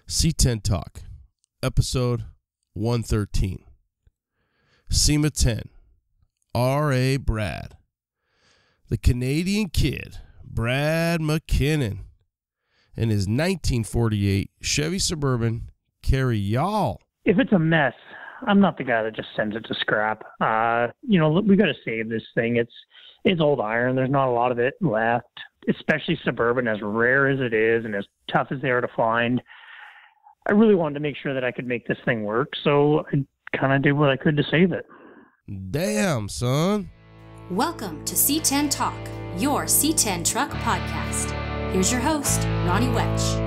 C10 Talk, episode 113. SEMA 10, R.A. Brad. The Canadian kid, Brad McKinnon, and his 1948 Chevy Suburban Carry All. If it's a mess, I'm not the guy that just sends it to scrap. We got to save this thing. It's old iron. There's not a lot of it left, especially Suburban, as rare as it is and as tough as they are to find. I really wanted to make sure that I could make this thing work, so I kind of did what I could to save it. Damn, son. Welcome to C10 Talk, your C10 Truck podcast. Here's your host, Ronnie Wetch.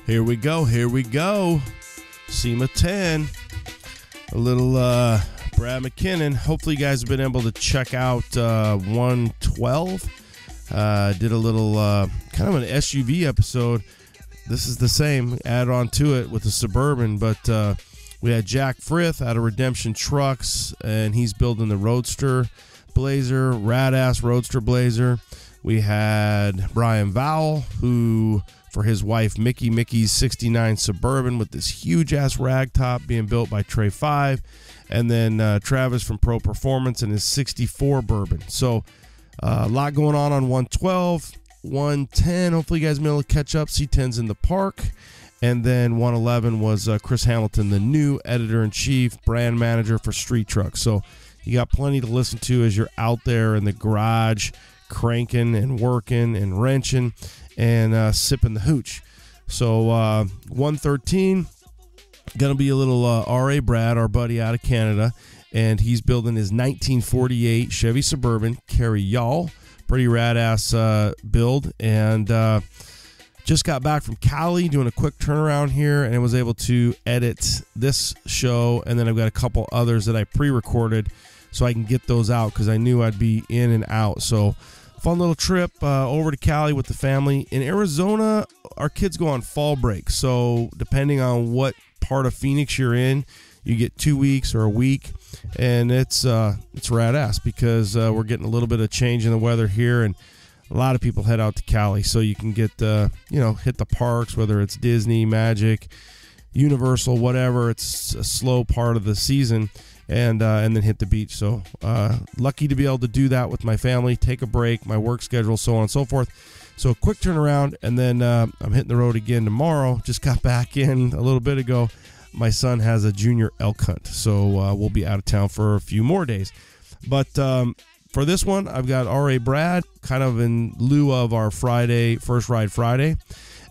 Here we go. SEMA 10. A little Brad McKinnon. Hopefully you guys have been able to check out 112. Did a little kind of an SUV episode. This is the same, add on to it with the Suburban, but we had Jack Frith out of Redemption Trucks, and he's building the Roadster Blazer, rad-ass Roadster Blazer. We had Brian Vowell, who... for his wife, Mickey's 69 Suburban with this huge-ass rag top being built by Trey 5. And then Travis from Pro Performance and his 64 Bourbon. So a lot going on 112. 110, hopefully you guys have been able to catch up. C10's in the park. And then 111 was Chris Hamilton, the new editor-in-chief, brand manager for Street Trucks. So you got plenty to listen to as you're out there in the garage cranking and working and wrenching and sipping the hooch. So 113, gonna be a little R.A. Brad, our buddy out of Canada, and he's building his 1948 Chevy Suburban Carry All. Pretty rad-ass build, and just got back from Cali doing a quick turnaround here, and I was able to edit this show, and then I've got a couple others that I pre-recorded so I can get those out because I knew I'd be in and out. So fun little trip over to Cali with the family. In Arizona, our kids go on fall break. So depending on what part of Phoenix you're in, you get 2 weeks or a week. And it's rad-ass because we're getting a little bit of change in the weather here. And a lot of people head out to Cali. So you can get, hit the parks, whether it's Disney, Magic, Universal, whatever. It's a slow part of the season. And then hit the beach. So lucky to be able to do that with my family, take a break, my work schedule, so on and so forth. So a quick turnaround, and then I'm hitting the road again tomorrow. Just got back in a little bit ago. My son has a junior elk hunt, so we'll be out of town for a few more days. But for this one, I've got R.A. Brad, kind of in lieu of our Friday, First Ride Friday.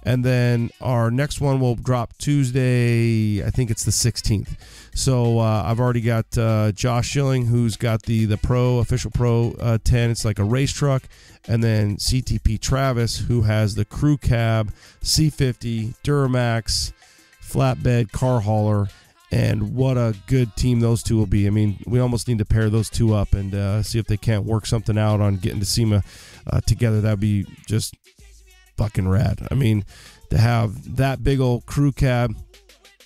And then our next one will drop Tuesday, I think it's the 16th. So I've already got Josh Schilling, who's got the official Pro 10. It's like a race truck. And then CTP Travis, who has the crew cab, C50, Duramax, flatbed, car hauler. And what a good team those two will be. I mean, we almost need to pair those two up and see if they can't work something out on getting to SEMA together. That'd be just fucking rad. I mean, to have that big old crew cab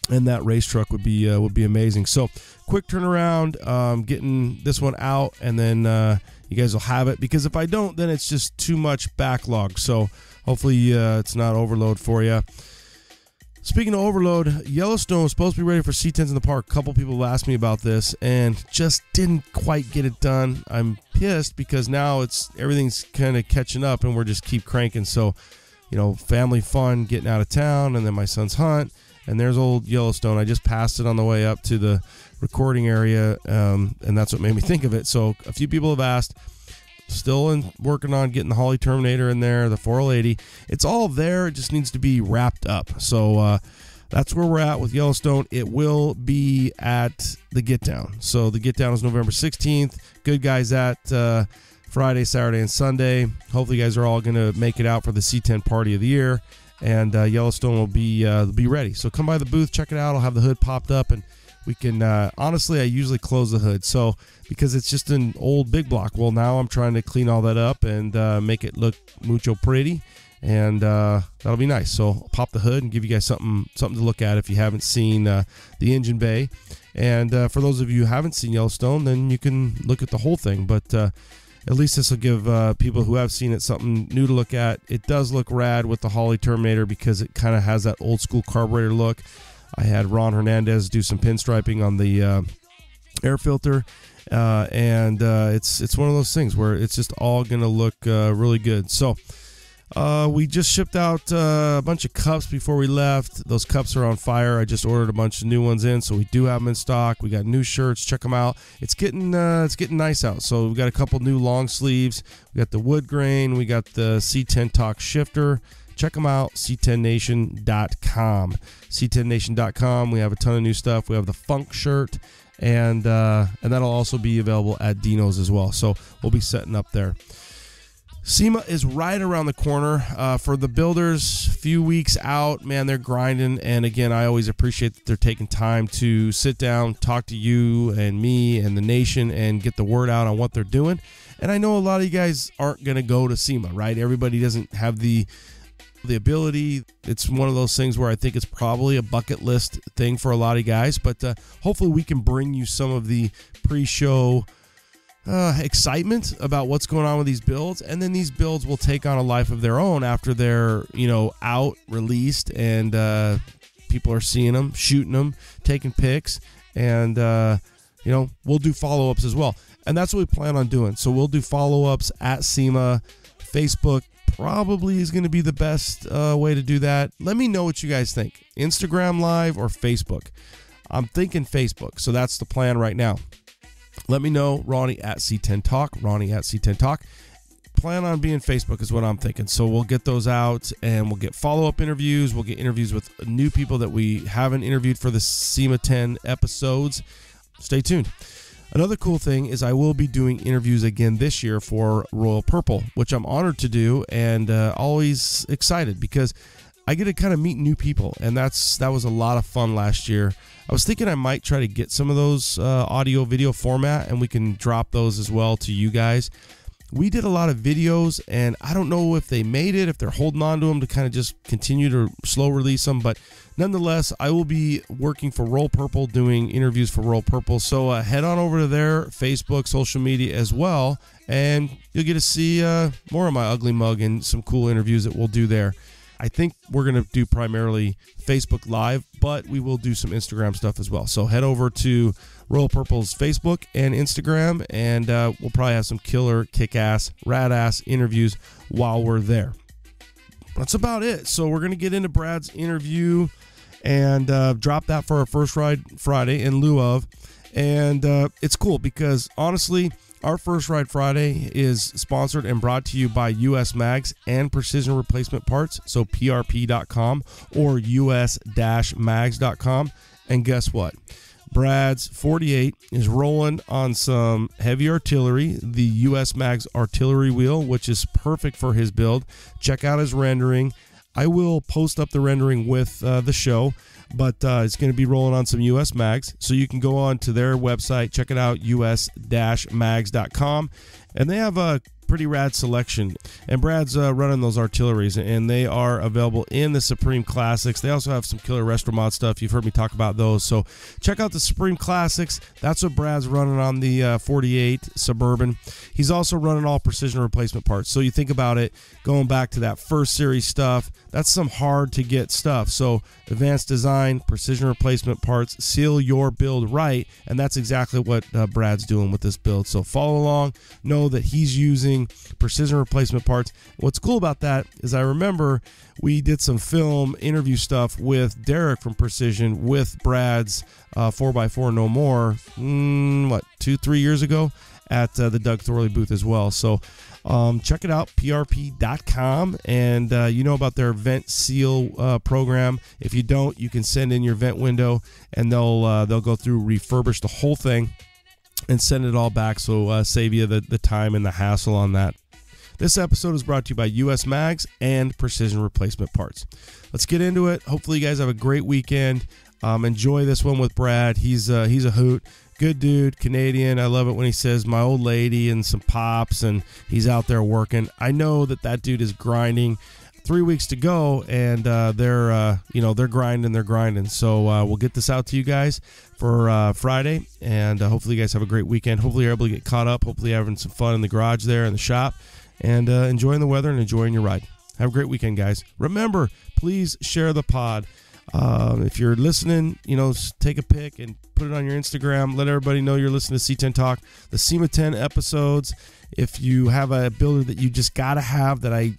and that race truck would be amazing. So quick turnaround, getting this one out, and then you guys will have it, because if I don't, then it's just too much backlog. So hopefully it's not overload for you. Speaking of overload, Yellowstone was supposed to be ready for C10s in the park. A couple people asked me about this and just didn't quite get it done. I'm pissed because now everything's kind of catching up and we're just keep cranking. So, family fun, getting out of town, and then my son's hunt. And there's old Yellowstone. I just passed it on the way up to the recording area, and that's what made me think of it. So a few people have asked. Still working on getting the Holly Terminator in there, the 480. It's all there. It just needs to be wrapped up. So that's where we're at with Yellowstone. It will be at the Get Down. So the Get Down is November 16th. Good guys at Friday, Saturday, and Sunday. Hopefully you guys are all going to make it out for the C10 party of the year. And Yellowstone will be ready. So come by the booth, check it out. I'll have the hood popped up, and we can, honestly, I usually close the hood. So, because it's just an old big block. Well, now I'm trying to clean all that up and make it look mucho pretty. and that'll be nice. So I'll pop the hood and give you guys something to look at if you haven't seen the engine bay. And for those of you who haven't seen Yellowstone, then you can look at the whole thing. But at least this will give people who have seen it something new to look at. It does look rad with the Holley Terminator because it kind of has that old school carburetor look. I had Ron Hernandez do some pinstriping on the air filter, and it's one of those things where it's just all going to look really good. So we just shipped out a bunch of cups before we left. Those cups are on fire. I just ordered a bunch of new ones in, so we do have them in stock. We got new shirts. Check them out. It's getting nice out. So we got a couple new long sleeves. We got the wood grain. We got the C10 Talk shifter. Check them out, c10nation.com. c10nation.com. We have a ton of new stuff. We have the funk shirt, and that'll also be available at Dino's as well. So we'll be setting up there. SEMA is right around the corner for the builders. Few weeks out, man, they're grinding. And again, I always appreciate that they're taking time to sit down, talk to you and me and the nation, and get the word out on what they're doing. And I know a lot of you guys aren't going to go to SEMA, right? Everybody doesn't have the ability. It's one of those things where I think it's probably a bucket list thing for a lot of guys. But hopefully we can bring you some of the pre-show excitement about what's going on with these builds, and then these builds will take on a life of their own after they're out, released, and people are seeing them, shooting them, taking pics, and we'll do follow-ups as well, and that's what we plan on doing. So we'll do follow-ups at SEMA. Facebook probably is going to be the best way to do that. Let me know what you guys think, Instagram Live or Facebook. I'm thinking Facebook, so that's the plan right now. Let me know, Ronnie at C10 Talk, Ronnie at C10 Talk. Plan on being Facebook is what I'm thinking. So we'll get those out, and we'll get follow-up interviews. We'll get interviews with new people that we haven't interviewed for the SEMA 10 episodes. Stay tuned. Another cool thing is I will be doing interviews again this year for Royal Purple, which I'm honored to do, and always excited because I get to kind of meet new people, and that was a lot of fun last year. I was thinking I might try to get some of those audio video format, and we can drop those as well to you guys. We did a lot of videos, and I don't know if they made it, if they're holding on to them to kind of just continue to slow release them, but nonetheless, I will be working for Royal Purple, doing interviews for Royal Purple, so head on over to their Facebook, social media as well, and you'll get to see more of my ugly mug and some cool interviews that we'll do there. I think we're going to do primarily Facebook Live, but we will do some Instagram stuff as well. So head over to Royal Purple's Facebook and Instagram, and we'll probably have some killer, kick-ass, rad-ass interviews while we're there. That's about it. So we're going to get into Brad's interview and drop that for our First Ride Friday in lieu of. And it's cool because, honestly, our First Ride Friday is sponsored and brought to you by US Mags and Precision Replacement Parts, so PRP.com or US-mags.com. And guess what? Brad's 48 is rolling on some heavy artillery, the US Mags artillery wheel, which is perfect for his build. Check out his rendering. I will post up the rendering with the show, but it's going to be rolling on some US Mags. So you can go on to their website, check it out, us-mags.com. And they have a pretty rad selection. And Brad's running those artilleries, and they are available in the Supreme Classics. They also have some killer retro mod stuff. You've heard me talk about those. So check out the Supreme Classics. That's what Brad's running on the 48 Suburban. He's also running all precision replacement parts. So you think about it, going back to that first series stuff, that's some hard to get stuff. So advanced design, precision replacement parts, seal your build right. And that's exactly what Brad's doing with this build. So follow along, know that he's using precision replacement parts. What's cool about that is I remember we did some film interview stuff with Derek from Precision with Brad's 4x4 No More, 2-3 years ago at the Doug Thorley booth as well. So check it out, prp.com, and you know about their vent seal program. If you don't, you can send in your vent window, and they'll go through, refurbish the whole thing, and send it all back, so save you the time and the hassle on that. This episode is brought to you by US Mags and Precision Replacement Parts. Let's get into it. Hopefully you guys have a great weekend. Enjoy this one with Brad. He's a hoot. Good dude, Canadian. I love it when he says my old lady and some pops, and he's out there working. I know that dude is grinding. 3 weeks to go, and they're grinding. So we'll get this out to you guys for Friday, and hopefully you guys have a great weekend. Hopefully you're able to get caught up. Hopefully you're having some fun in the garage there in the shop, and enjoying the weather and enjoying your ride. Have a great weekend, guys. Remember, please share the pod. If you're listening, take a pic and put it on your Instagram. Let everybody know you're listening to C10 Talk, the SEMA 10 episodes. If you have a builder that you just got to have that I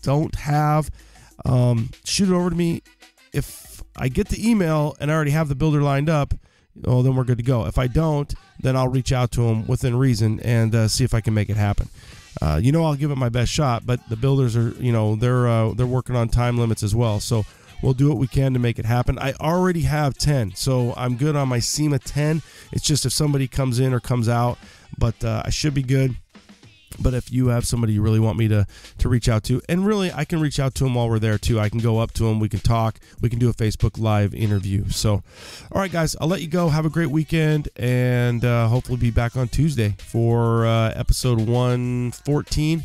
don't have, shoot it over to me. If I get the email and I already have the builder lined up, then we're good to go. If I don't, then I'll reach out to them within reason and see if I can make it happen. I'll give it my best shot, but the builders are, they're working on time limits as well. So we'll do what we can to make it happen. I already have 10, so I'm good on my SEMA 10. It's just if somebody comes in or comes out, but I should be good. But if you have somebody you really want me to reach out to, and really I can reach out to them while we're there too. I can go up to them, we can talk, we can do a Facebook Live interview. So, all right, guys, I'll let you go. Have a great weekend, and hopefully be back on Tuesday for episode 114.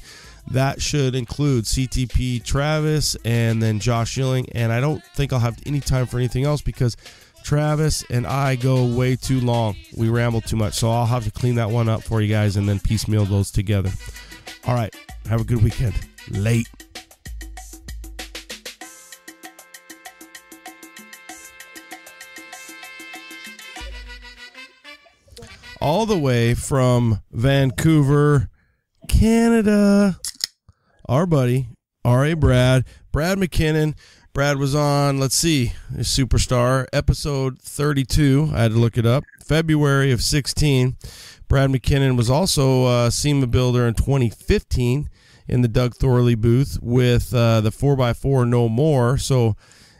That should include CTP Travis and then Josh Schilling, and I don't think I'll have any time for anything else because Travis and I go way too long. We ramble too much, so I'll have to clean that one up for you guys and then piecemeal those together. All right, have a good weekend. Late. All the way from Vancouver, Canada, our buddy, R.A. Brad McKinnon. Brad was on, let's see, Superstar, episode 32. I had to look it up. February of 16. Brad McKinnon was also a SEMA builder in 2015 in the Doug Thorley booth with the 4x4 No More. So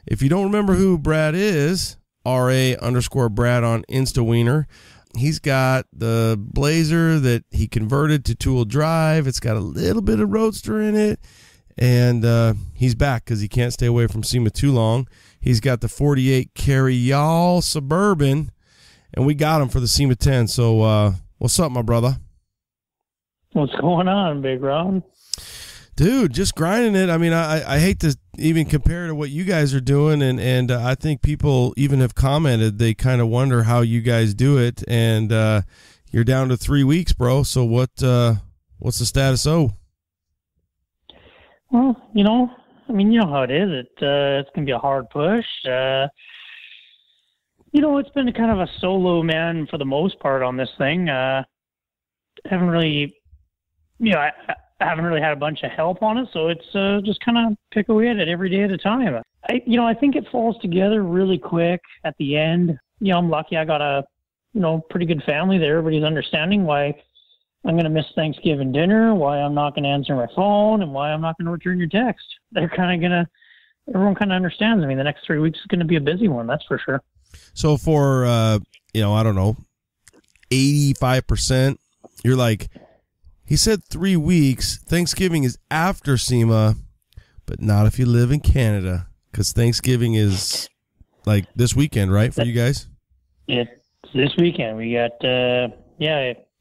if you don't remember who Brad is, RA_Brad on InstaWiener. He's got the Blazer that he converted to two-wheel drive. It's got a little bit of Roadster in it. And he's back because he can't stay away from SEMA too long. He's got the 48 CarrYall Suburban, and we got him for the SEMA 10. So what's up, my brother? What's going on, Big Ron? Dude, just grinding it. I mean, I hate to even compare to what you guys are doing, and I think people even have commented. They kind of wonder how you guys do it, and you're down to 3 weeks, bro. So what's the status? Well, you know how it is. It's going to be a hard push. It's been kind of a solo man for the most part on this thing. I haven't really had a bunch of help on it, so it's just kind of pick away at it every day at a time. I think it falls together really quick at the end. I'm lucky I got a, pretty good family that everybody's understanding why I'm going to miss Thanksgiving dinner, why I'm not going to answer my phone, and why I'm not going to return your text. Everyone kind of understands. I mean, the next 3 weeks is going to be a busy one, that's for sure. So for, I don't know, 85%, you're like, he said 3 weeks. Thanksgiving is after SEMA, but not if you live in Canada, because Thanksgiving is like this weekend, right, for you guys? It's this weekend. We got,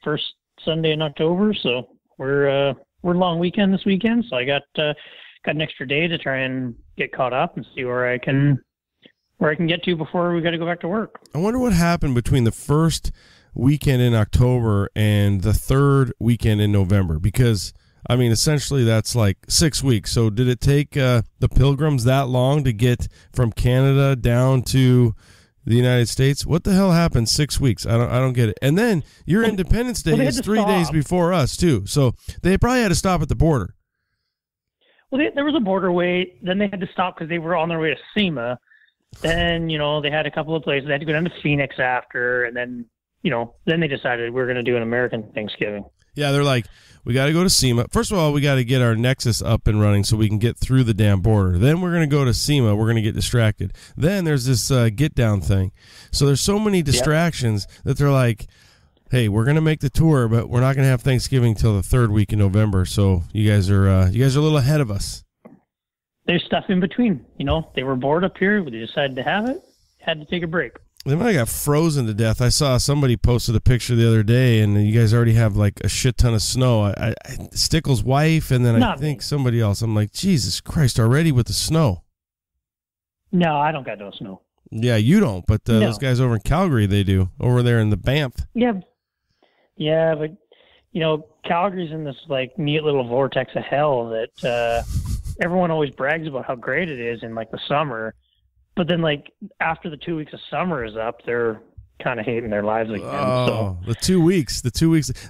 first Sunday in October, so we're long weekend this weekend. So I got an extra day to try and get caught up and see where I can get to before we got to go back to work. I wonder what happened between the first weekend in October and the third weekend in November, because I mean essentially that's like 6 weeks. So did it take the Pilgrims that long to get from Canada down to the United States? What the hell happened 6 weeks? I don't get it. And then your Independence Day is 3 days before us too, so they probably had to stop at the border. Well, there was a border wait. Then they had to stop because they were on their way to SEMA. Then they had a couple of places. They had to go down to Phoenix after, and then then they decided we're going to do an American Thanksgiving. Yeah, they're like, we got to go to SEMA. First of all, we got to get our Nexus up and running so we can get through the damn border. Then we're going to go to SEMA. We're going to get distracted. Then there's this get down thing. So there's so many distractions that they're like, hey, we're going to make the tour, but we're not going to have Thanksgiving till the third week in November. So you guys are a little ahead of us. There's stuff in between. They were bored up here. They decided to have it. Had to take a break. They might have got frozen to death. I saw somebody posted a picture the other day, and you guys already have like a shit ton of snow. Stickle's wife, and then I think somebody else. I'm like, Jesus Christ, already with the snow. No, I don't got no snow. Yeah, you don't, but those guys over in Calgary, they do. Over there in the Banff. Yeah, but Calgary's in this like neat little vortex of hell that everyone always brags about how great it is in like the summer, but then like after the 2 weeks of summer is up, they're kind of hating their lives again. Oh, so. The 2 weeks,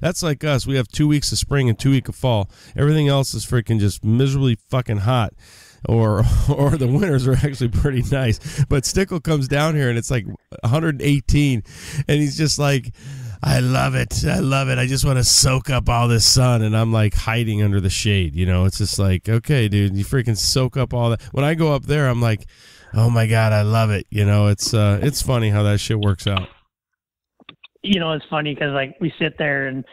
that's like us. We have 2 weeks of spring and 2 weeks of fall. Everything else is freaking just miserably fucking hot. Or the winters are actually pretty nice. But Stickle comes down here and it's like 118, and he's just like, I love it. I just want to soak up all this sun, and I'm like hiding under the shade. It's just like, okay, dude, you freaking soak up all that. When I go up there, I'm like, oh my God, I love it. It's funny how that shit works out. It's funny because like we sit there and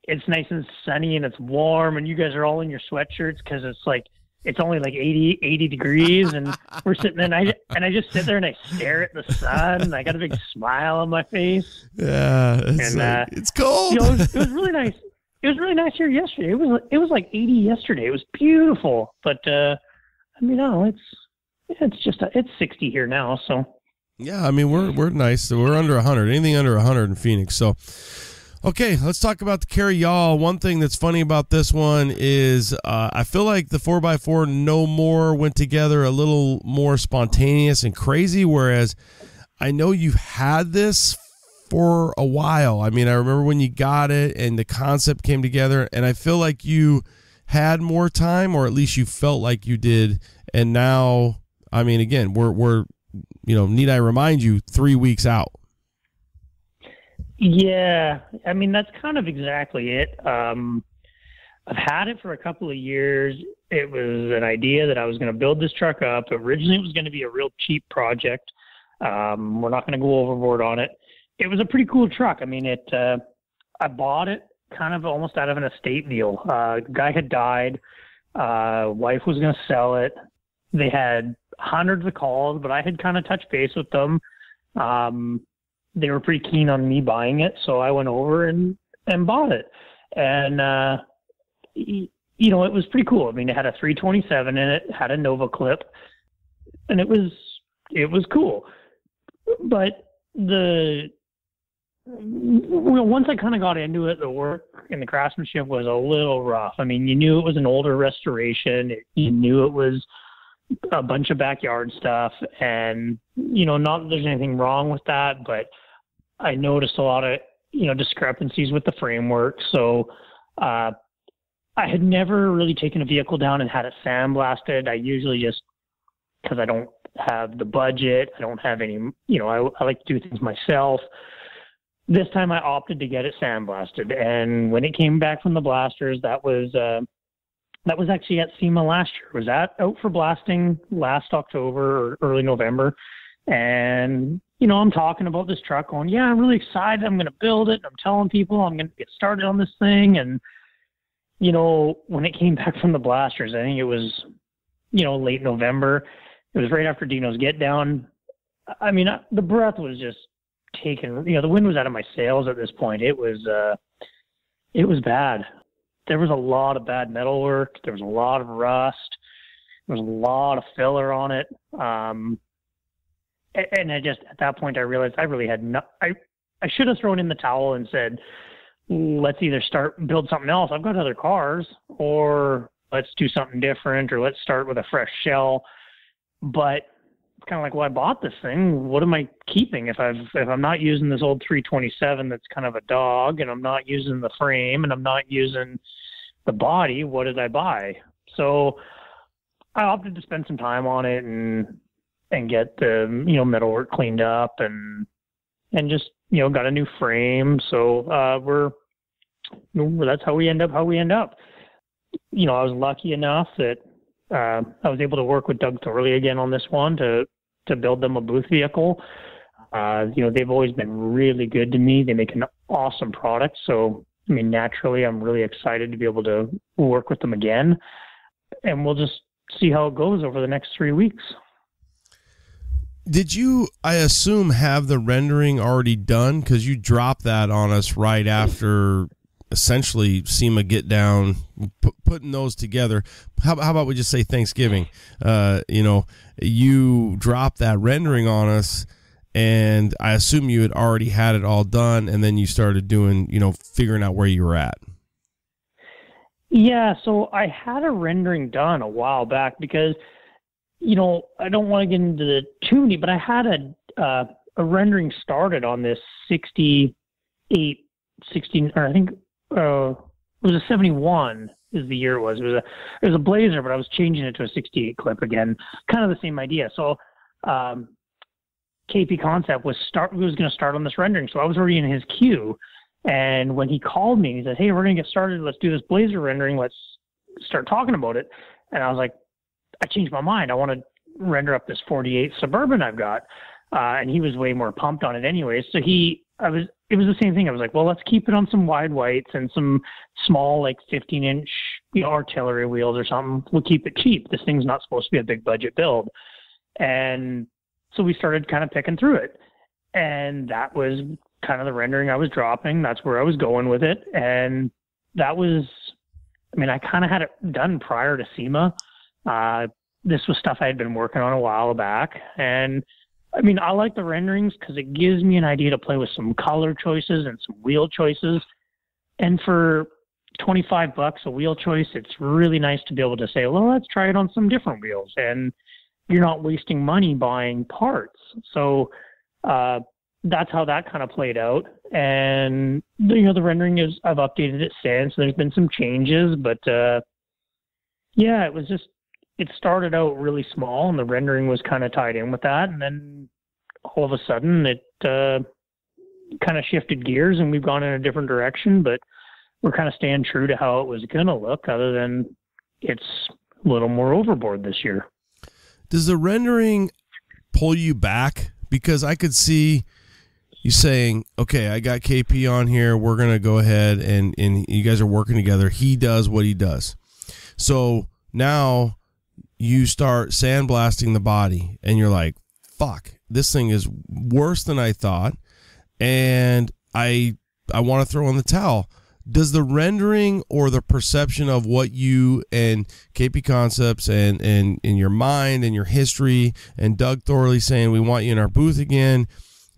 it's nice and sunny and it's warm, and you guys are all in your sweatshirts because it's like, it's only like 80 degrees, and we're sitting there, and I just sit there and I stare at the sun, and I got a big smile on my face. Yeah, it's cold. It was really nice. It was really nice here yesterday. It was like 80 yesterday. It was beautiful, but it's 60 here now. So yeah, I mean we're nice. We're under 100. Anything under 100 in Phoenix. So. Okay, let's talk about the CarrYall. One thing that's funny about this one is I feel like the 4x4 No More went together a little more spontaneous and crazy, whereas I know you've had this for a while. I mean, I remember when you got it and the concept came together, and I feel like you had more time, or at least you felt like you did, and now, I mean, again, we're need I remind you, 3 weeks out. Yeah, I mean, that's kind of exactly it. I've had it for a couple of years. It was an idea that I was going to build this truck up. Originally, it was going to be a real cheap project. We're not going to go overboard on it. It was a pretty cool truck. I mean, I bought it kind of almost out of an estate deal. The guy had died. Wife was going to sell it. They had hundreds of calls, but I had kind of touched base with them. They were pretty keen on me buying it, so I went over and bought it. And, it was pretty cool. I mean, it had a 327 in it, had a Nova clip, and it was cool. But once I kind of got into it, the work and the craftsmanship was a little rough. I mean, you knew it was an older restoration. You knew it was a bunch of backyard stuff, and not that there's anything wrong with that, but I noticed a lot of discrepancies with the framework. So I had never really taken a vehicle down and had it sandblasted. I usually just, because I don't have the budget, I don't have any, I like to do things myself. This time I opted to get it sandblasted, and when it came back from the blasters, that was actually at SEMA last year. It was out for blasting last October or early November. And, I'm talking about this truck going, yeah, I'm really excited. I'm going to build it. I'm telling people I'm going to get started on this thing. And, when it came back from the blasters, I think it was, late November. It was right after Dino's get down. I mean, the breath was just taken, the wind was out of my sails at this point. It was bad. There was a lot of bad metal work. There was a lot of rust. There was a lot of filler on it. And at that point, I realized I really had I should have thrown in the towel and said, let's either build something else. I've got other cars, or let's do something different, or let's start with a fresh shell. But it's kind of like, well, I bought this thing. What am I keeping if I'm not using this old 327 that's kind of a dog, and I'm not using the frame, and I'm not using the body? What did I buy? So I opted to spend some time on it and get the metalwork cleaned up and just got a new frame. So that's how we end up. I was lucky enough that I was able to work with Doug Thorley again on this one to build them a booth vehicle. They've always been really good to me. They make an awesome product. So, I mean, naturally, I'm really excited to be able to work with them again. And we'll just see how it goes over the next 3 weeks. Did you, I assume, have the rendering already done? Because you dropped that on us right after essentially SEMA get down, putting those together. How about we just say Thanksgiving? You dropped that rendering on us, and I assume you had already had it all done, and then you started doing, figuring out where you were at. Yeah, so I had a rendering done a while back because, I don't want to get into the too many, but I had a rendering started on this 68, 16, or I think it was a 71 is the year it was. It was a Blazer, but I was changing it to a 68 clip again, kind of the same idea. So KP Concept was going to start on this rendering, so I was already in his queue. And when he called me, he said, "Hey, we're going to get started. Let's do this Blazer rendering. Let's start talking about it." And I was like, I changed my mind. I want to render up this 48 Suburban I've got. And he was way more pumped on it anyway. So it was the same thing. I was like, well, let's keep it on some wide whites and some small, 15-inch artillery wheels or something. We'll keep it cheap. This thing's not supposed to be a big budget build. And so we started kind of picking through it. And that was kind of the rendering I was dropping. That's where I was going with it. And that was, I kind of had it done prior to SEMA. This was stuff I had been working on a while back. And I like the renderings because it gives me an idea to play with some color choices and some wheel choices. And for $25 a wheel choice, it's really nice to be able to say, well, let's try it on some different wheels. And you're not wasting money buying parts. So that's how that kind of played out. And, the rendering I've updated it since. There's been some changes, but it started out really small and the rendering was kind of tied in with that. And then all of a sudden it kind of shifted gears and we've gone in a different direction, but we're kind of staying true to how it was going to look, other than it's a little more overboard this year. Does the rendering pull you back? Because I could see you saying, okay, I got KP on here. We're going to go ahead and you guys are working together. He does what he does. So now you start sandblasting the body and you're like, fuck, this thing is worse than I thought. And I want to throw in the towel. Does the rendering or the perception of what you and KP Concepts and in your mind and your history and Doug Thorley saying we want you in our booth again,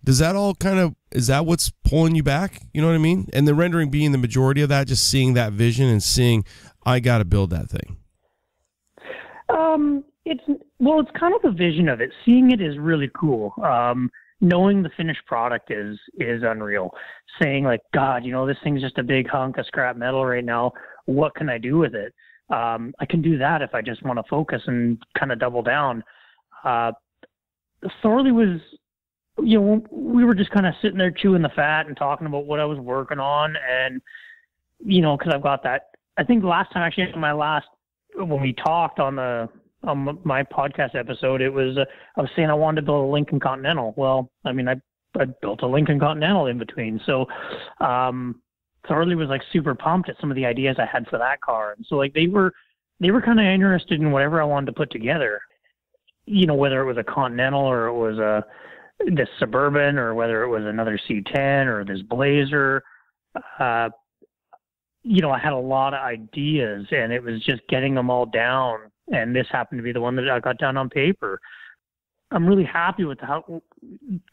does that all is that what's pulling you back? You know what I mean? And the rendering being the majority of that, just seeing that vision and seeing, I got to build that thing. It's kind of the vision of it. Seeing it is really cool. Knowing the finished product is unreal. Saying God, this thing's just a big hunk of scrap metal right now. What can I do with it? I can do that if I just want to focus and kind of double down. Thorley was, we were just kind of sitting there chewing the fat and talking about what I was working on. And, because I've got that, I think last time actually when we talked on my podcast episode, it was, I was saying I wanted to build a Lincoln Continental. Well, I built a Lincoln Continental in between. So, Thorley was super pumped at some of the ideas I had for that car. And so they were kind of interested in whatever I wanted to put together, whether it was a Continental or it was this Suburban or whether it was another C10 or this Blazer. I had a lot of ideas and it was just getting them all down. And this happened to be the one that I got down on paper. I'm really happy with how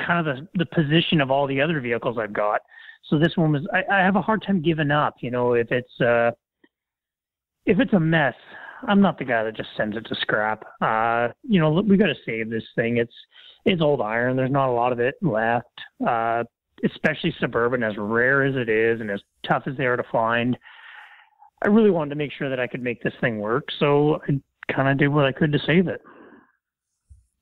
kind of the position of all the other vehicles I've got. So this one was, I have a hard time giving up. If it's a mess, I'm not the guy that just sends it to scrap. We got to save this thing. It's old iron. There's not a lot of it left. Especially Suburban, as rare as it is and as tough as they are to find. I really wanted to make sure that I could make this thing work. So I kind of did what I could to save it.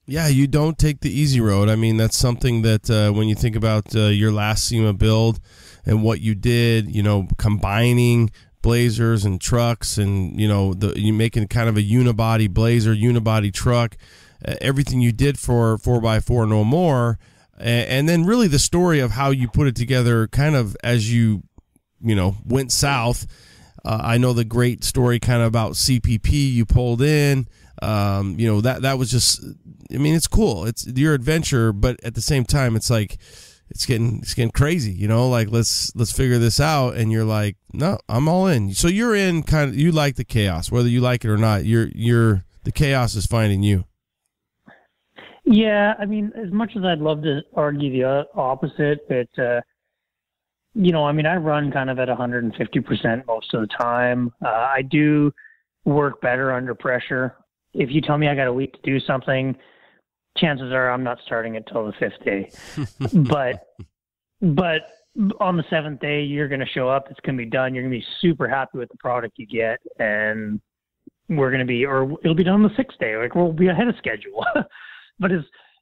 Yeah, you don't take the easy road. that's something that when you think about your last SEMA build and what you did, combining Blazers and trucks and, you making kind of a unibody Blazer, unibody truck, everything you did for 4x4 No More. And then really the story of how you put it together kind of as you went south. I know the great story kind of about CPP you pulled in. That was just, I mean, it's cool. It's your adventure, but at the same time, it's like, it's getting crazy, like let's figure this out. And you're like, no, I'm all in. So you're in you like the chaos, whether you like it or not, the chaos is finding you. Yeah. I mean, as much as I'd love to argue the opposite, but, I run kind of at 150% most of the time. I do work better under pressure. If you tell me I got a week to do something, chances are I'm not starting it till the 5th day. but on the 7th day, you're going to show up. It's going to be done. You're going to be super happy with the product you get. And it'll be done on the 6th day. Like, we'll be ahead of schedule. But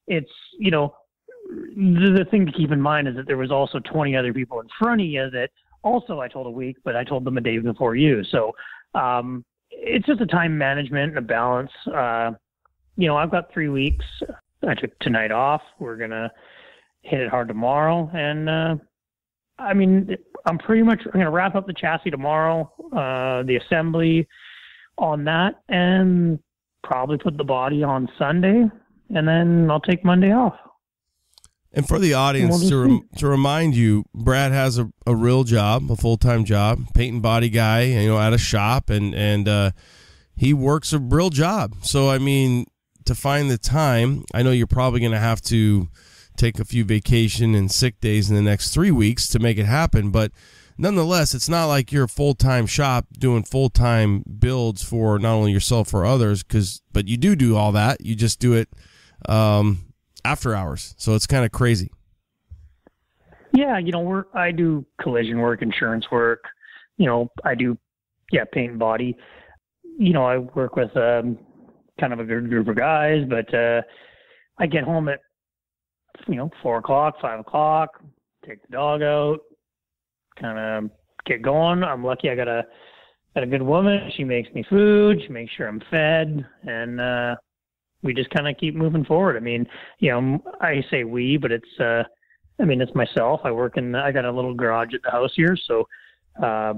it's the thing to keep in mind is that there was also 20 other people in front of you that also I told a week, but I told them a day before you. So it's just a time management and a balance. I've got 3 weeks. I took tonight off. We're going to hit it hard tomorrow. And, I'm going to wrap up the chassis tomorrow, the assembly on that, and probably put the body on Sunday, and then I'll take Monday off. And for the audience, to remind you, Brad has a real job, a full-time job, paint and body guy, at a shop, and he works a real job. So, to find the time, I know you're probably going to have to take a few vacation and sick days in the next 3 weeks to make it happen. But nonetheless, it's not like you're a full-time shop doing full-time builds for not only yourself or others, but you do all that. You just do it after hours. So it's kind of crazy. Yeah, I do collision work, insurance work. I do, paint and body. I work with kind of a good group of guys, but I get home at 4 o'clock, 5 o'clock, take the dog out, kind of get going. I'm lucky I got a good woman. She makes me food. She makes sure I'm fed, and we just kind of keep moving forward. I say we, but it's myself. I got a little garage at the house here, so I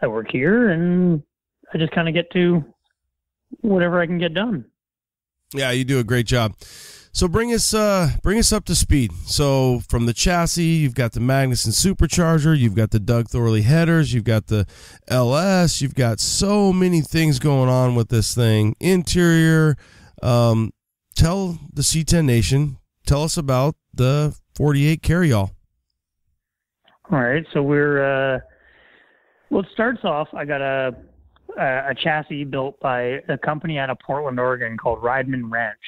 work here, and I just kind of get to whatever I can get done. Yeah, you do a great job. So bring us up to speed. So from the chassis, you've got the Magnuson supercharger, you've got the Doug Thorley headers, you've got the LS, you've got so many things going on with this thing. Interior. Tell the C10 Nation, tell us about the 48 CarrYall. All right, so it starts off. I got a chassis built by a company out of Portland, Oregon called Rideman Ranch.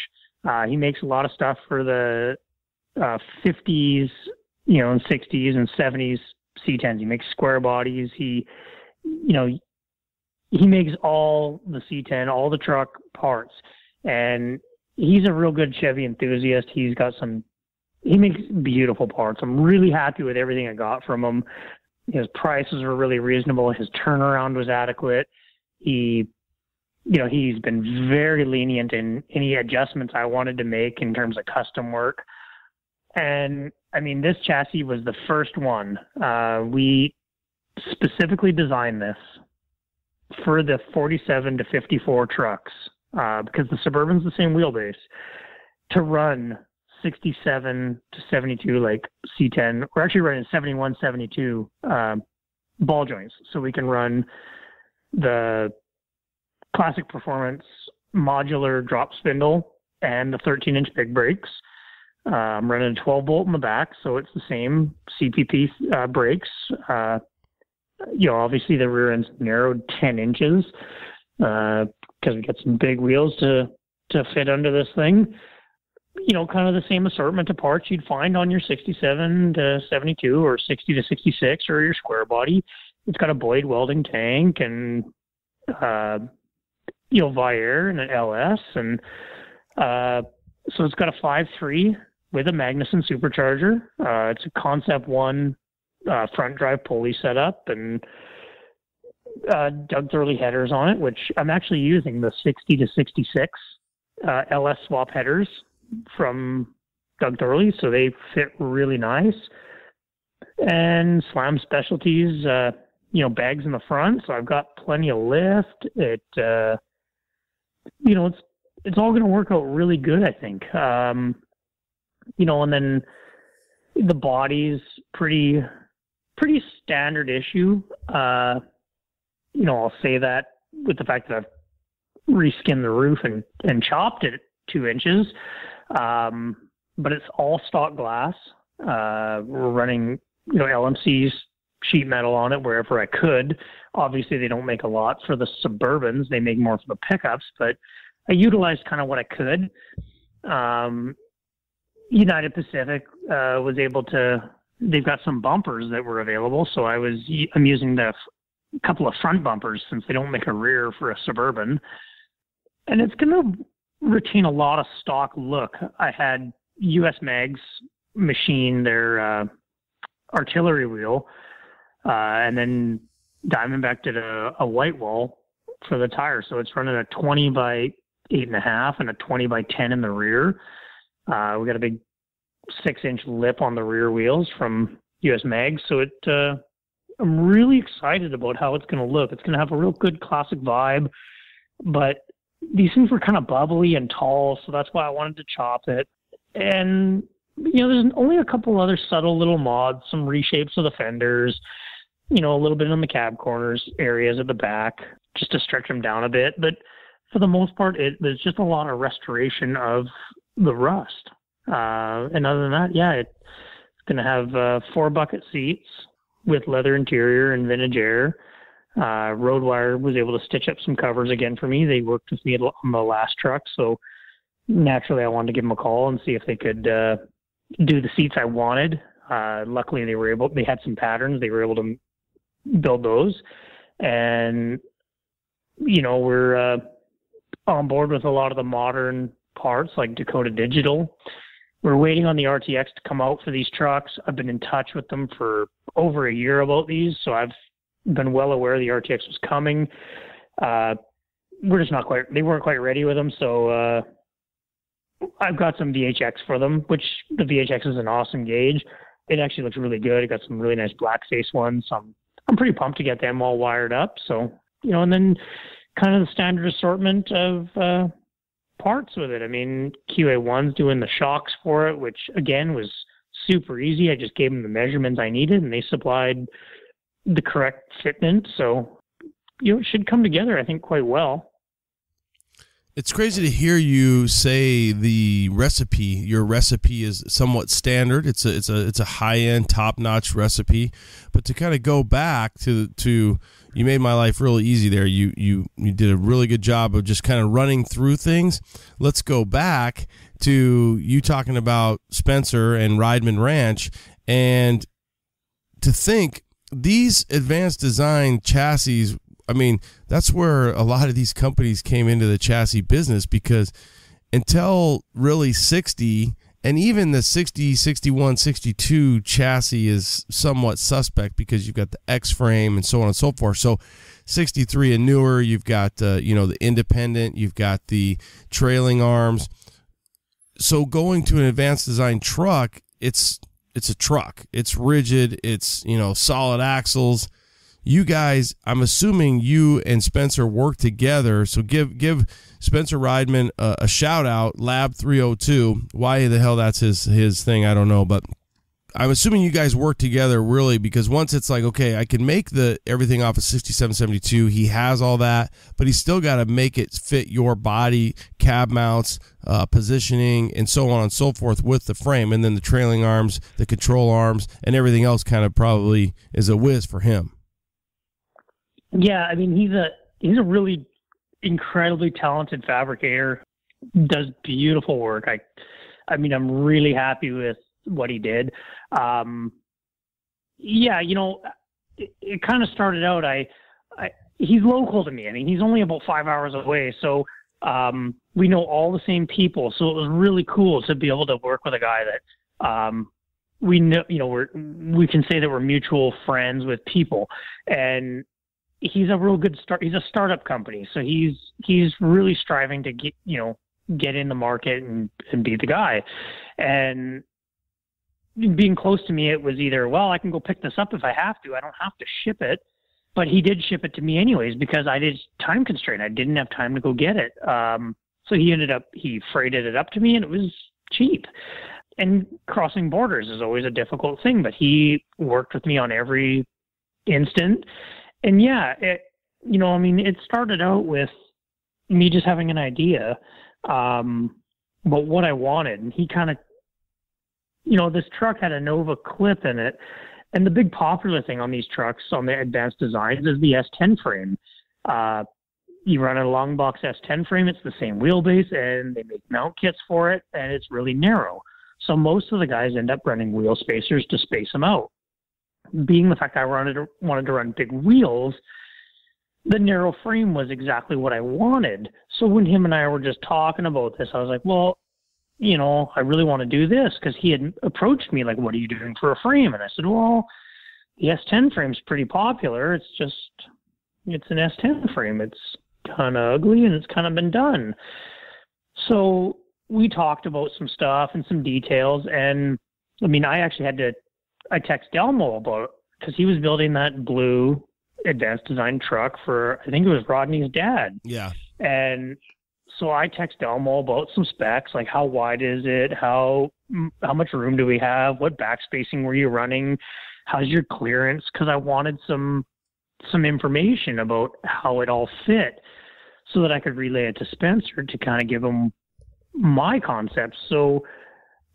He makes a lot of stuff for the 50s, and 60s and 70s C10s. He makes square bodies. He makes all the C10, all the truck parts, and he's a real good Chevy enthusiast. He makes beautiful parts. I'm really happy with everything I got from him. His prices were really reasonable. His turnaround was adequate. He's been very lenient in any adjustments I wanted to make in terms of custom work. And this chassis was the first one. We specifically designed this for the 47 to 54 trucks, because the Suburban's the same wheelbase, to run 67 to 72 like C10. We're actually running 71, 72 ball joints, so we can run the Classic Performance modular drop spindle and the 13-inch big brakes. I'm running a 12-bolt in the back, so it's the same CPP brakes. Obviously the rear end's narrowed 10 inches because we got some big wheels to fit under this thing. Kind of the same assortment of parts you'd find on your 67 to 72 or 60 to 66 or your square body. It's got a Boyd welding tank and Viair and an LS, and so it's got a 5.3 with a Magnuson supercharger. It's a Concept 1 front drive pulley setup, and Doug Thorley headers on it, which I'm actually using the 60 to 66 LS swap headers from Doug Thorley, so they fit really nice. And Slam Specialties, bags in the front, so I've got plenty of lift. It's it's all going to work out really good, I think. And then the body's pretty standard issue. I'll say that with the fact that I've reskinned the roof and chopped it 2 inches. But it's all stock glass. We're running, LMC's sheet metal on it wherever I could. Obviously, they don't make a lot for the Suburbans. They make more for the pickups, but I utilized kind of what I could. United Pacific was able to, they've got some bumpers that were available. So I'm using a couple of front bumpers since they don't make a rear for a Suburban. And it's going to retain a lot of stock look. I had US Mags machine their artillery wheel, and then Diamondback did a white wall for the tire. So it's running a 20 by 8.5 and a 20 by 10 in the rear. We got a big 6-inch lip on the rear wheels from US Mags. So I'm really excited about how it's going to look. It's going to have a real good classic vibe, but these things were kind of bubbly and tall. So that's why I wanted to chop it. And, there's only a couple other subtle little mods, some reshapes of the fenders, a little bit on the cab corners areas at the back, just to stretch them down a bit. But for the most part, there's just a lot of restoration of the rust. And other than that, it's going to have 4 bucket seats with leather interior and vintage air. Roadwire was able to stitch up some covers again for me. They worked with me on the last truck. So naturally, I wanted to give them a call and see if they could do the seats I wanted. Luckily, they had some patterns. They were able to build those. And, we're on board with a lot of the modern parts like Dakota Digital. We're waiting on the RTX to come out for these trucks. I've been in touch with them for over a year about these, so I've been well aware the RTX was coming. We're just they weren't quite ready with them, so I've got some VHX for them, which the VHX is an awesome gauge. It actually looks really good. It got some really nice black face ones. So I'm pretty pumped to get them all wired up. So, and then kind of the standard assortment of parts with it. I mean, QA1's doing the shocks for it, which again was super easy. I just gave them the measurements I needed and they supplied the correct fitment. So, it should come together, I think, quite well. It's crazy to hear you say your recipe is somewhat standard. It's a high-end, top-notch recipe. But to kind of go back to you made my life really easy there. You did a really good job of just kind of running through things. Let's go back to you talking about Spencer and Rideman Ranch, and to think these advanced design chassis, I mean, that's where a lot of these companies came into the chassis business, because until really 60, and even the 60, 61, 62 chassis is somewhat suspect because you've got the X-frame and so on and so forth. So 63 and newer, you've got, the independent, you've got the trailing arms. So going to an advanced design truck, it's a truck. It's rigid. It's, solid axles. You guys, I'm assuming you and Spencer work together. So give Spencer Rideman a shout out, Lab 302. Why the hell that's his thing, I don't know. But I'm assuming you guys work together really, because once it's like, okay, I can make everything off of 6772. He has all that, but he's still got to make it fit your body, cab mounts, positioning, and so on and so forth with the frame. And then the trailing arms, the control arms, and everything else kind of probably is a whiz for him. Yeah, I mean, he's a really incredibly talented fabricator. Does beautiful work. I mean, I'm really happy with what he did. It kind of started out. He's local to me. I mean, he's only about 5 hours away, so we know all the same people. So it was really cool to be able to work with a guy that we know. We can say that we're mutual friends with people, and he's a real good start. He's a startup company, so he's really striving to get in the market and be the guy. And being close to me, it was either, well, I can go pick this up if I have to. I don't have to ship it, but he did ship it to me anyways because I did time constraint. I didn't have time to go get it. So he freighted it up to me, and it was cheap. And crossing borders is always a difficult thing, but he worked with me on every instant. And yeah, it started out with me just having an idea, but what I wanted. And he kind of, this truck had a Nova clip in it. And the big popular thing on these trucks, on the advanced designs, is the S10 frame. You run a long box S10 frame, it's the same wheelbase, and they make mount kits for it, and it's really narrow. So most of the guys end up running wheel spacers to space them out. Being the fact I wanted to run big wheels, the narrow frame was exactly what I wanted. So when him and I were just talking about this, I was like, well, I really want to do this, because he had approached me like, what are you doing for a frame? And I said, well, the S10 frame's pretty popular. It's an S10 frame. It's kind of ugly, and it's kind of been done. So we talked about some stuff and some details. And I text Delmo about it, because he was building that blue advanced design truck for, I think it was Rodney's dad. Yeah. And so I text Delmo about some specs, like how wide is it? How much room do we have? What back spacing were you running? How's your clearance? Because I wanted some information about how it all fit, so that I could relay it to Spencer to kind of give him my concepts. So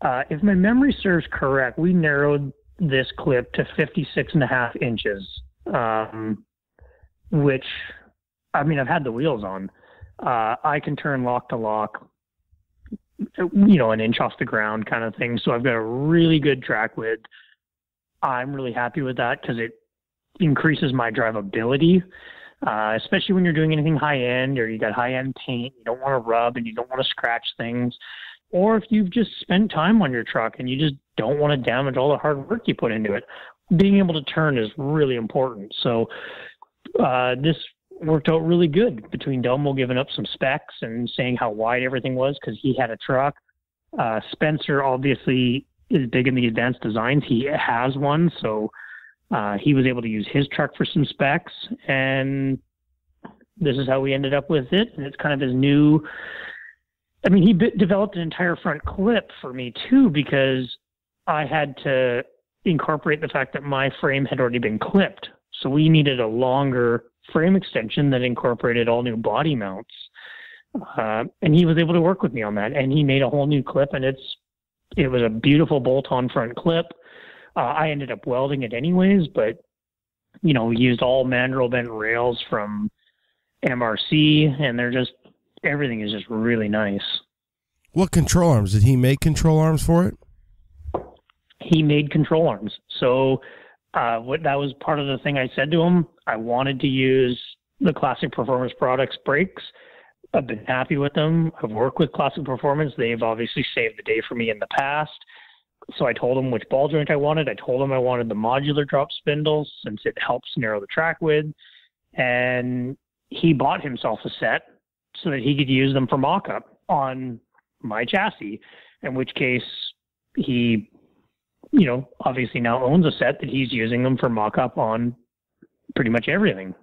if my memory serves correct, we narrowed this clip to 56.5 inches, which, I've had the wheels on. I can turn lock to lock, an inch off the ground kind of thing. So I've got a really good track width. I'm really happy with that, because it increases my drivability, especially when you're doing anything high end, or you got high end paint. You don't want to rub, and you don't want to scratch things. Or if you've just spent time on your truck and you just don't want to damage all the hard work you put into it, being able to turn is really important. So this worked out really good, between Delmo giving up some specs and saying how wide everything was, because he had a truck. Spencer obviously is big in the advanced designs. He has one, so he was able to use his truck for some specs, and this is how we ended up with it. And it's kind of his new, he developed an entire front clip for me too, because I had to incorporate the fact that my frame had already been clipped. So we needed a longer frame extension that incorporated all new body mounts. And he was able to work with me on that, and he made a whole new clip, and it was a beautiful bolt-on front clip. I ended up welding it anyways, but, we used all mandrel bent rails from MRC, and everything is just really nice. What control arms? Did he make control arms for it? He made control arms. So that was part of the thing I said to him. I wanted to use the Classic Performance Products brakes. I've been happy with them. I've worked with Classic Performance. They've obviously saved the day for me in the past. So I told him which ball joint I wanted. I told him I wanted the modular drop spindles, since it helps narrow the track width. And he bought himself a set so that he could use them for mock-up on my chassis, in which case he, obviously now owns a set that he's using them for mock-up on pretty much everything.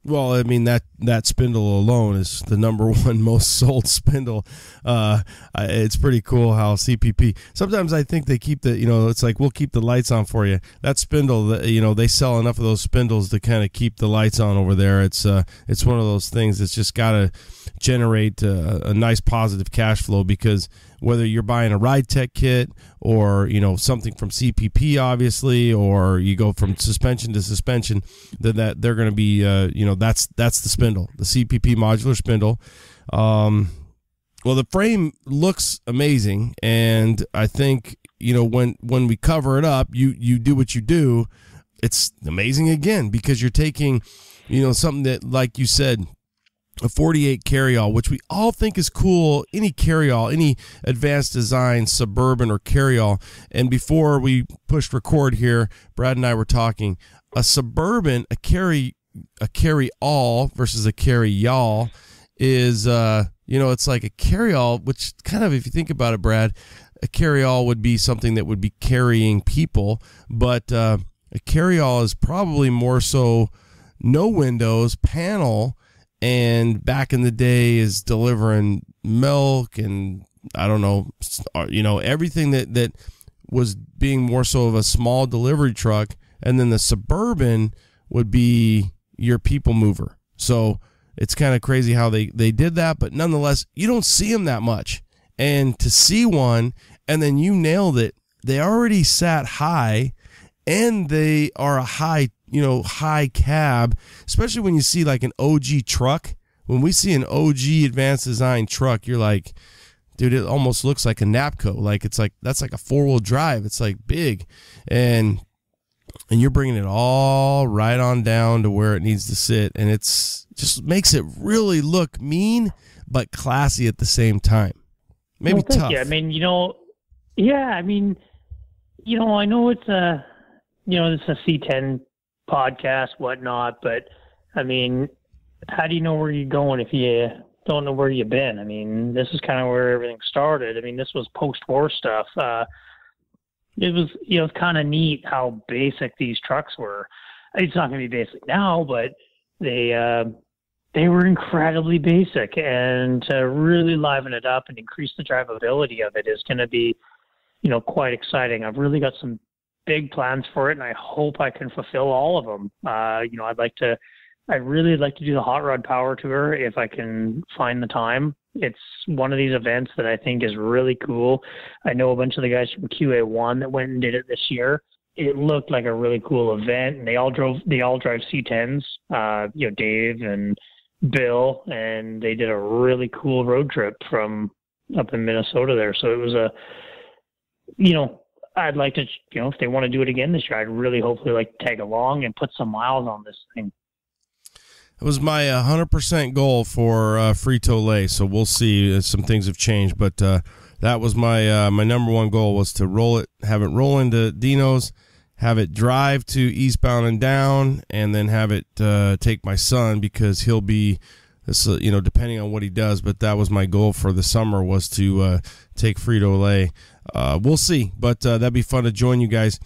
Well, that spindle alone is the number one most sold spindle. It's pretty cool how CPP, sometimes I think they keep it's like, we'll keep the lights on for you. That spindle, they sell enough of those spindles to kind of keep the lights on over there. It's one of those things that's just got to generate a nice positive cash flow, because whether you're buying a Ride Tech kit or, something from CPP, obviously, or you go from suspension to suspension, that they're going to be, that's the spindle, the CPP modular spindle. Well, the frame looks amazing, and I think, when we cover it up, you do what you do, it's amazing again, because you're taking, something that, like you said, a 48 CarrYall, which we all think is cool, any CarrYall, any advanced design, Suburban or CarrYall. And before we pushed record here, Brad and I were talking, a Suburban, a Carry All versus a CarrYall is, it's like a CarrYall, which kind of, if you think about it, Brad, a CarrYall would be something that would be carrying people, but a CarrYall is probably more so no windows, panel, and back in the day is delivering milk and I don't know, everything that was being more so of a small delivery truck. And then the Suburban would be your people mover. So it's kind of crazy how they did that, but nonetheless, you don't see them that much. And to see one, and then you nailed it, they already sat high, and they are a high cab, especially when you see like an OG truck. When we see an OG advanced design truck, you're like, dude, it almost looks like a Napco. That's like a 4-wheel drive. It's like big. And you're bringing it all right on down to where it needs to sit. And it's just makes it really look mean, but classy at the same time. Maybe tough. I mean, I know it's it's a C10 podcast, whatnot, but I mean, how do you know where you're going if you don't know where you've been? I mean, this is kind of where everything started. I mean, this was post-war stuff. It was kind of neat how basic these trucks were. It's not going to be basic now, but they were incredibly basic, and to really liven it up and increase the drivability of it is going to be, quite exciting. I've really got some big plans for it, and I hope I can fulfill all of them. I'd really like to do the Hot Rod Power Tour if I can find the time. It's one of these events that I think is really cool. I know a bunch of the guys from QA1 that went and did it this year. It looked like a really cool event, and they all drive C10s, Dave and Bill, and they did a really cool road trip from up in Minnesota there. So it was I'd like to, if they want to do it again this year, I'd really hopefully like to tag along and put some miles on this thing. It was my 100% goal for Frito-Lay, so we'll see. Some things have changed, but that was my number one goal, was to have it roll into Dino's, have it drive to eastbound and down, and then have it take my son, because he'll be, depending on what he does, but that was my goal for the summer, was to take Frito-Lay. We'll see, but that'd be fun to join you guys.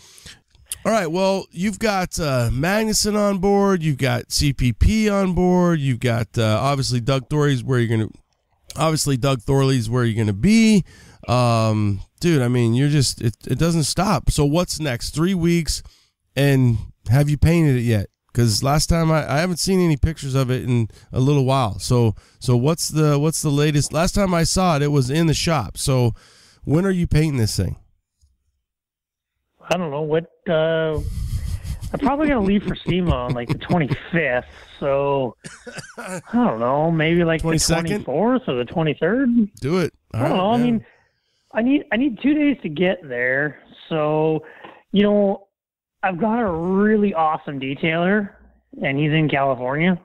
All right, well, you've got Magnuson on board, you've got CPP on board, you've got obviously Doug Thorley's where you're going to be. Dude, I mean, you're just, it doesn't stop. So what's next? 3 weeks, and have you painted it yet? Because last time I haven't seen any pictures of it in a little while. So what's the latest? Last time I saw it, it was in the shop. So when are you painting this thing? I don't know what. I'm probably gonna leave for SEMA on like the 25th. So I don't know, maybe like 22nd? The 24th or the 23rd. Do it. I don't know. Man. I mean, I need 2 days to get there. So, I've got a really awesome detailer, and he's in California.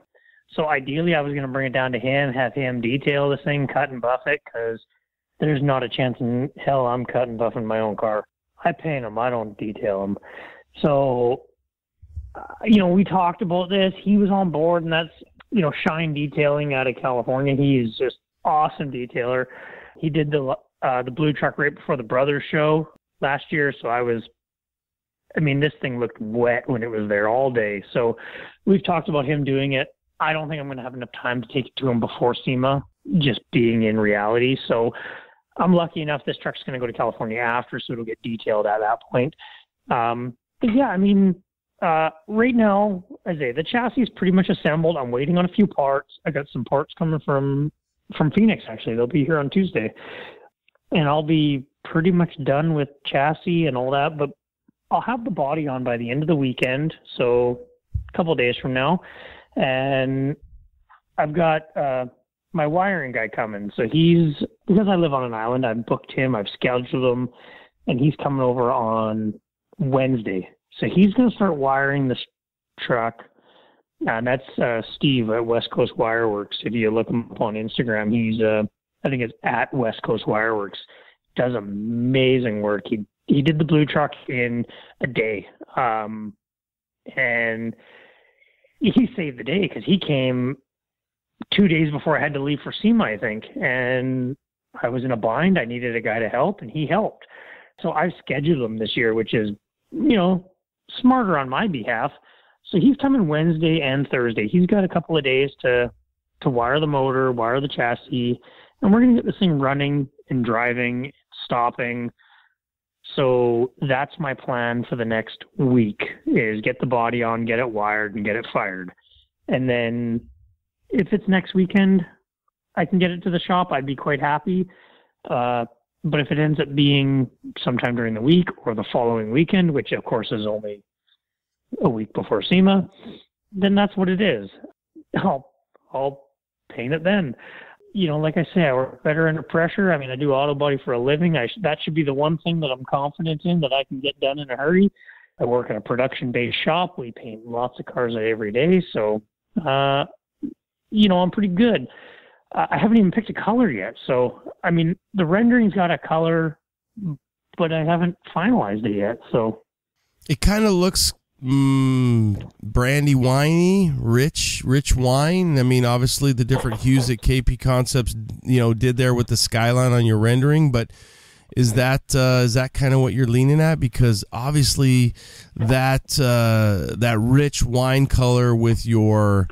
So ideally, I was gonna bring it down to him, have him detail this thing, cut and buff it, because there's not a chance in hell I'm cutting buffing my own car. I paint them. I don't detail them. So, we talked about this. He was on board, and that's, Shine Detailing out of California. He's just awesome detailer. He did the blue truck right before the Brothers show last year. So this thing looked wet when it was there all day. So we've talked about him doing it. I don't think I'm going to have enough time to take it to him before SEMA, just being in reality. So I'm lucky enough this truck's going to go to California after, so it'll get detailed at that point. But yeah, right now, as I say, the chassis is pretty much assembled. I'm waiting on a few parts. I got some parts coming from Phoenix, actually. They'll be here on Tuesday. And I'll be pretty much done with chassis and all that, but I'll have the body on by the end of the weekend, so a couple of days from now. And I've got my wiring guy coming. So because I live on an island, I've booked him, I've scheduled him, and he's coming over on Wednesday. So he's going to start wiring this truck. And that's Steve at West Coast Wireworks. If you look him up on Instagram, he's, I think it's at West Coast Wireworks. Does amazing work. He did the blue truck in a day. And he saved the day because he came 2 days before I had to leave for SEMA, I think. And I was in a bind. I needed a guy to help, and he helped. So I've scheduled him this year, which is, smarter on my behalf. So he's coming Wednesday and Thursday. He's got a couple of days to to wire the motor, wire the chassis, and we're going to get this thing running and driving, stopping. So that's my plan for the next week, is get the body on, get it wired, and get it fired. And then if it's next weekend, I can get it to the shop, I'd be quite happy. But if it ends up being sometime during the week or the following weekend, which of course is only a week before SEMA, then that's what it is. I'll paint it then. You know, like I say, I work better under pressure. I mean, I do auto body for a living. That should be the one thing that I'm confident in, that I can get done in a hurry. I work in a production-based shop. We paint lots of cars every day. So, you know, I'm pretty good. I haven't even picked a color yet. So, I mean, the rendering's got a color, but I haven't finalized it yet. So it kind of looks brandy winey, rich wine. I mean, obviously the different hues that KP Concepts, you know, did there with the skyline on your rendering, but is that kind of what you're leaning at? Because obviously that rich wine color with your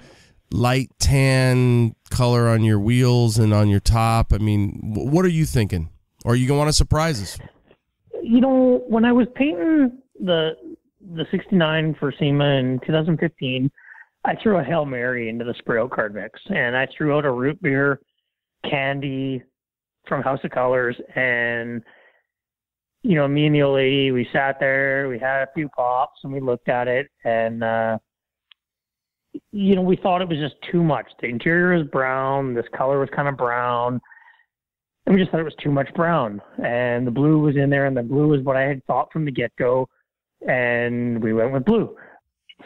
light tan color on your wheels and on your top, I mean, what are you thinking? Or are you going to want to surprise us? You know, when I was painting the 69 for SEMA in 2015, I threw a Hail Mary into the spray out card mix, and I threw out a root beer candy from House of Colors. And, you know, me and the old lady, we sat there, we had a few pops, and we looked at it, and, you know, we thought it was just too much. The interior is brown, this color was kind of brown, and we just thought it was too much brown. And the blue was in there, and the blue was what I had thought from the get-go, and we went with blue.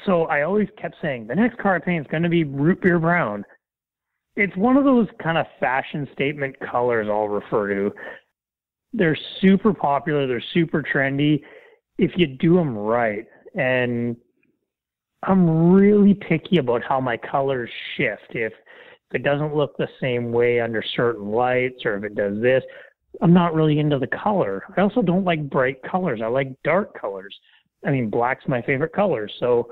So I always kept saying, the next car I paint is going to be root beer brown. It's one of those kind of fashion statement colors I'll refer to. They're super popular. They're super trendy if you do them right. And I'm really picky about how my colors shift. If it doesn't look the same way under certain lights, or if it does this, I'm not really into the color. I also don't like bright colors. I like dark colors. I mean, black's my favorite color. So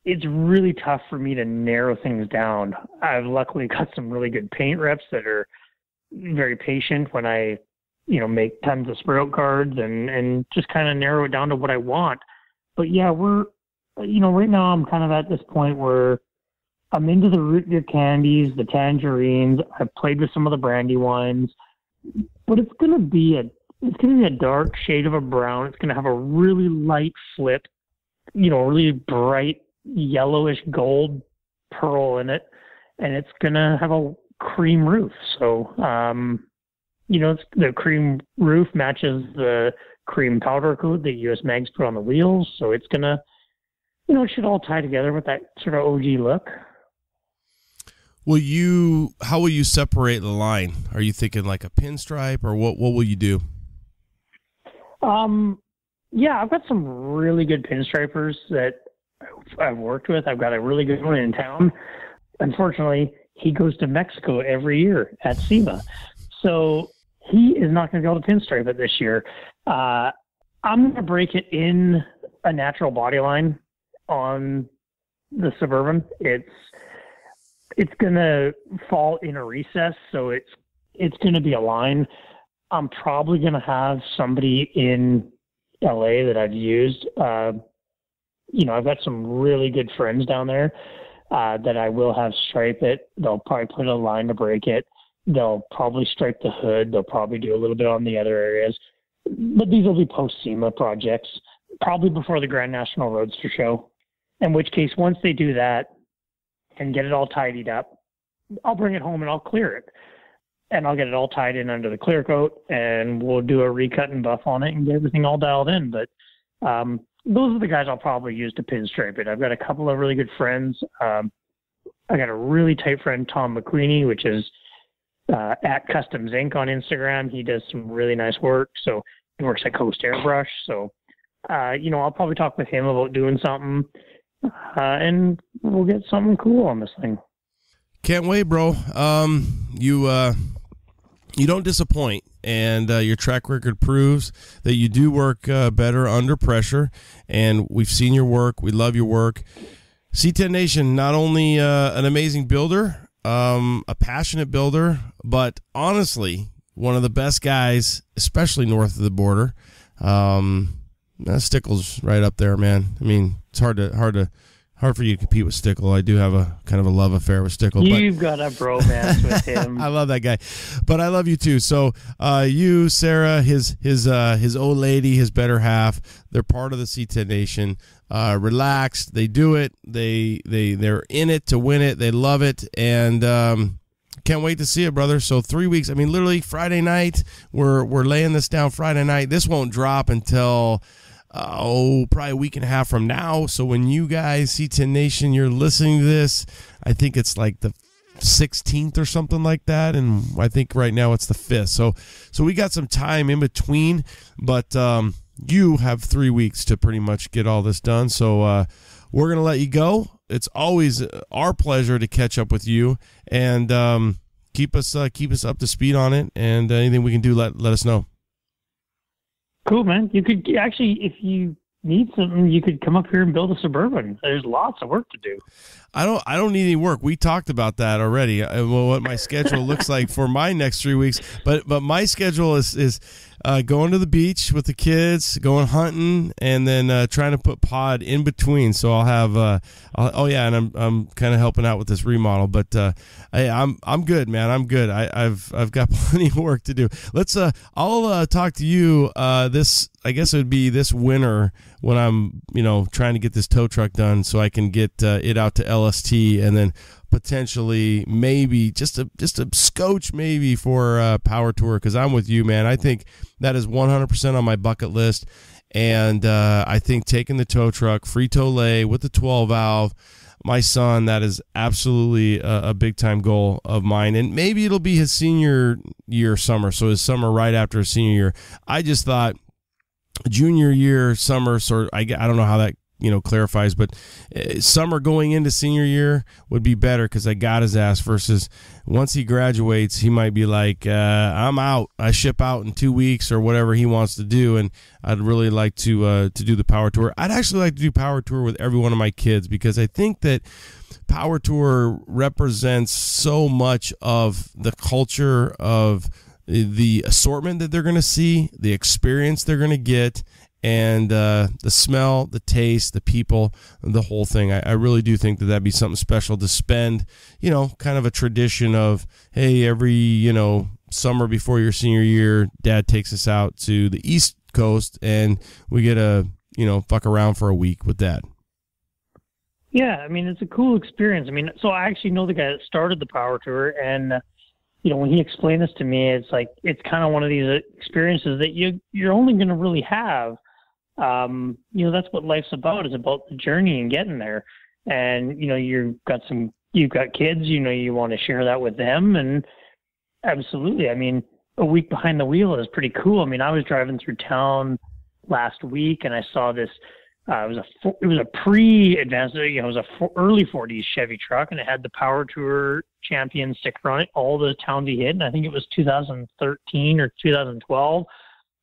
it's really tough for me to narrow things down. I've luckily got some really good paint reps that are very patient when I, you know, make tons of spray out cards and just kind of narrow it down to what I want. But yeah, you know, right now I'm kind of at this point where I'm into the root beer candies, the tangerines. I've played with some of the brandy wines, but it's going to be a dark shade of a brown. It's going to have a really light flip, you know, really bright yellowish gold pearl in it. And it's going to have a cream roof. So, you know, the cream roof matches the cream powder coat that US Mags put on the wheels. So it's going to, you know, it should all tie together with that sort of OG look. How will you separate the line? Are you thinking like a pinstripe, or what will you do? Yeah, I've got some really good pinstripers that I've worked with. I've got a really good one in town. Unfortunately, he goes to Mexico every year at SEMA. So he is not going to be able to pinstripe it this year. I'm going to break it in a natural body line on the Suburban. It's going to fall in a recess, so it's going to be a line. I'm probably going to have somebody in LA that I've used. You know, I've got some really good friends down there that I will have stripe it. They'll probably put a line to break it. They'll probably stripe the hood. They'll probably do a little bit on the other areas. But these will be post-SEMA projects, probably before the Grand National Roadster Show. In which case, once they do that and get it all tidied up, I'll bring it home and I'll clear it. And I'll get it all tied in under the clear coat, and we'll do a recut and buff on it and get everything all dialed in. But those are the guys I'll probably use to pinstripe it. I've got a couple of really good friends. I got a really tight friend, Tom McQueenie, which is at Customs Inc. on Instagram. He does some really nice work. So he works at Coast Airbrush. So, you know, I'll probably talk with him about doing something, and we'll get something cool on this thing. Can't wait, bro. You don't disappoint, and your track record proves that you do work better under pressure, and we've seen your work. We love your work. C10 Nation, not only an amazing builder, a passionate builder, but honestly, one of the best guys, especially north of the border. Stickle's right up there, man. I mean, it's hard for you to compete with Stickle. I do have a kind of a love affair with Stickle. You've got a bromance with him. I love that guy, but I love you too. So you, Sarah, his old lady, his better half, they're part of the C10 Nation. Relaxed, they do it. They're in it to win it. They love it, and can't wait to see it, brother. So 3 weeks. I mean, literally Friday night. We're laying this down Friday night. This won't drop until probably a week and a half from now. So when you guys, C10 Nation, you're listening to this, I think it's like the 16th or something like that, and I think right now it's the 5th. So we got some time in between, but you have 3 weeks to pretty much get all this done. So we're gonna let you go. It's always our pleasure to catch up with you and keep us up to speed on it. And anything we can do, let us know. Cool, man. You could actually, if you need something, you could come up here and build a Suburban. There's lots of work to do. I don't need any work. We talked about that already. What my schedule looks like for my next 3 weeks. But my schedule is going to the beach with the kids, going hunting, and then trying to put pod in between. So I'll have and I'm kind of helping out with this remodel. But hey, I'm good, man. I'm good. I've got plenty of work to do. I'll talk to you this. I guess it would be this winter when I'm trying to get this tow truck done so I can get it out to LST, and then potentially maybe just a scotch maybe for Power Tour, because I'm with you, man. I think that is 100% on my bucket list, and I think taking the tow truck, free tow lay with the 12 valve, my son, that is absolutely a big time goal of mine. And maybe it'll be his senior year summer, so his summer right after his senior year. I just thought junior year summer, I don't know how that clarifies, but summer going into senior year would be better, because I got his ass, versus once he graduates, he might be like, I'm out. I ship out in 2 weeks or whatever he wants to do. And I'd really like to do the Power Tour. I'd actually like to do Power Tour with every one of my kids, because I think that Power Tour represents so much of the culture of the assortment that they're going to see, the experience they're going to get, and the smell, the taste, the people, the whole thing. I really do think that that'd be something special to spend, kind of a tradition of, hey, every, summer before your senior year, Dad takes us out to the East Coast and we get to, fuck around for a week with Dad. Yeah, I mean, it's a cool experience. I mean, so I actually know the guy that started the Power Tour, and when he explained this to me, it's like, it's kind of one of these experiences that you're only going to really have. That's what life's about, is about the journey and getting there. And, you've got kids, you want to share that with them. And absolutely. I mean, a week behind the wheel is pretty cool. I mean, I was driving through town last week and I saw this, it was a pre-advanced, it was early 40s Chevy truck, and it had the Power Tour champion sticker on it, all the towns he hit. And I think it was 2013 or 2012.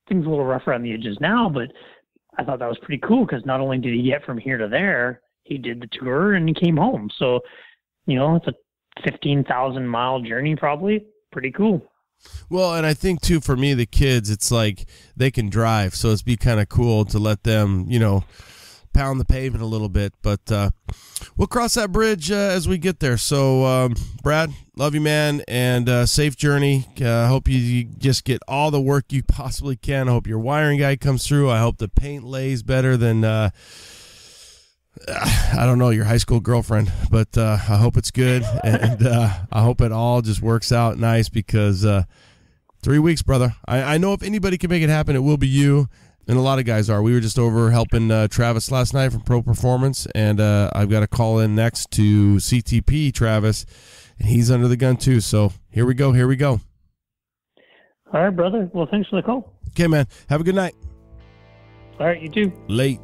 Things a little rough around the edges now, but I thought that was pretty cool, because not only did he get from here to there, he did the tour and he came home. So, it's a 15,000 mile journey, probably. Pretty cool. Well, and I think too, for me, the kids, it's like they can drive, so it'd be kind of cool to let them, pound the pavement a little bit. But we'll cross that bridge as we get there. So, Brad, love you, man, and safe journey. I hope you just get all the work you possibly can. I hope your wiring guy comes through. I hope the paint lays better than I don't know, your high school girlfriend, but I hope it's good, and I hope it all just works out nice, because 3 weeks, brother. I know if anybody can make it happen, it will be you, and a lot of guys are. We were just over helping Travis last night from Pro Performance, and I've got a call in next to CTP Travis, and he's under the gun too. So here we go. All right, brother. Well, thanks for the call. Okay, man. Have a good night. All right, you too. Late.